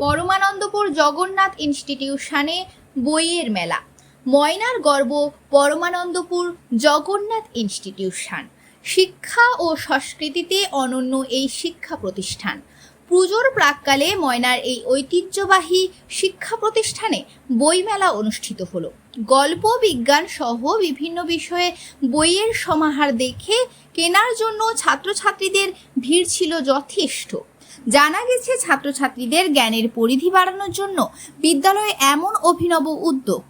পরমানন্দপুর জগন্নাথ ইনস্টিটিউশনে বইয়ের মেলা। ময়নার গর্ব পরমানন্দপুর জগন্নাথ ইনস্টিটিউশন। শিক্ষা ও সংস্কৃতিতে অনন্য এই শিক্ষা প্রতিষ্ঠান। পুজোর প্রাক্কালে ময়নার এই ঐতিহ্যবাহী শিক্ষা প্রতিষ্ঠানে বইমেলা অনুষ্ঠিত হলো। গল্প, বিজ্ঞান সহ বিভিন্ন বিষয়ে বইয়ের সমাহার দেখে কেনার জন্য ছাত্রছাত্রীদের ভিড় ছিল যথেষ্ট। জানা গেছে, ছাত্রছাত্রীদের জ্ঞানের পরিধি বাড়ানোর জন্য বিদ্যালয়ে এমন অভিনব উদ্যোগ।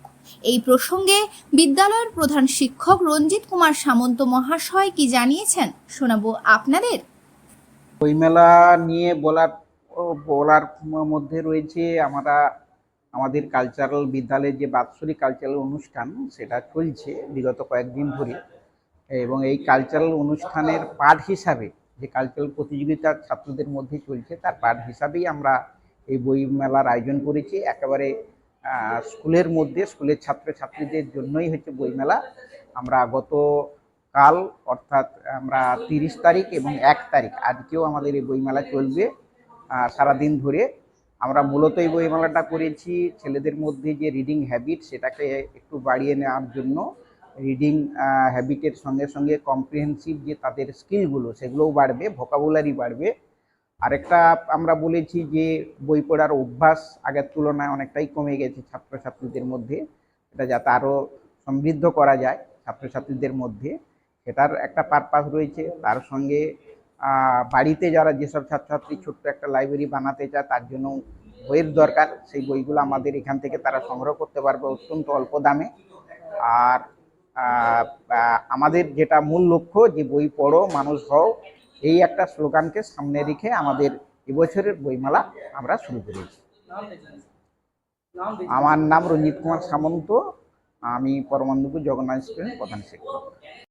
এই প্রসঙ্গে বিদ্যালয়ের প্রধান শিক্ষক রঞ্জিত কুমার সামন্ত মহাশয় কি জানিয়েছেন শোনাবো আপনাদের। বইমেলা নিয়ে বলার মধ্যে রয়েছে আমাদের কালচারাল বিদ্যালয়ের যে বাৎসরিক কালচারাল অনুষ্ঠান সেটা চলছে বিগত কয়েকদিন ধরে, এবং এই কালচারাল অনুষ্ঠানের পার্ট হিসাবে যে কালচারাল প্রতিযোগিতা ছাত্রদের মধ্যে চলছে তার পার্ট হিসাবেই আমরা এই বই মেলার আয়োজন করেছি। একেবারে স্কুলের মধ্যে স্কুলের ছাত্রছাত্রীদের জন্যই হচ্ছে বইমেলা। আমরা কাল অর্থাৎ আমরা 30 তারিখ এবং 1 তারিখ আজকেও আমাদের এই বইমেলা চলবে সারাদিন ধরে। আমরা মূলত এই বইমেলাটা করেছি ছেলেদের মধ্যে যে রিডিং হ্যাবিট সেটাকে একটু বাড়িয়ে নেওয়ার জন্য। রিডিং হ্যাবিটের সঙ্গে সঙ্গে কম্প্রিহেন্সিভ যে তাদের স্কিলগুলো সেগুলোও বাড়বে, ভোকাবুলারি বাড়বে। আরেকটা আমরা বলেছি যে বই পড়ার অভ্যাস আগের তুলনায় অনেকটাই কমে গেছে ছাত্রছাত্রীদের মধ্যে, এটা যাতে আরও সমৃদ্ধ করা যায় ছাত্রছাত্রীদের মধ্যে, সেটার একটা পারপাস রয়েছে। তার সঙ্গে বাড়িতে যারা যেসব ছাত্রছাত্রী ছোট্ট একটা লাইব্রেরি বানাতে চায় তার জন্য বইয়ের দরকার, সেই বইগুলো আমাদের এখান থেকে তারা সংগ্রহ করতে পারবে অত্যন্ত অল্প দামে। আর আমাদের যেটা মূল লক্ষ্য যে বই পড়ো মানুষ হও, এই একটা স্লোগানকে সামনে রেখে আমাদের এবছরের বইমেলা আমরা শুরু করেছি। আমার নাম রঞ্জিত কুমার সামন্ত, আমি পরমানন্দপুর জগন্নাথ স্কুলের প্রধান শিক্ষক।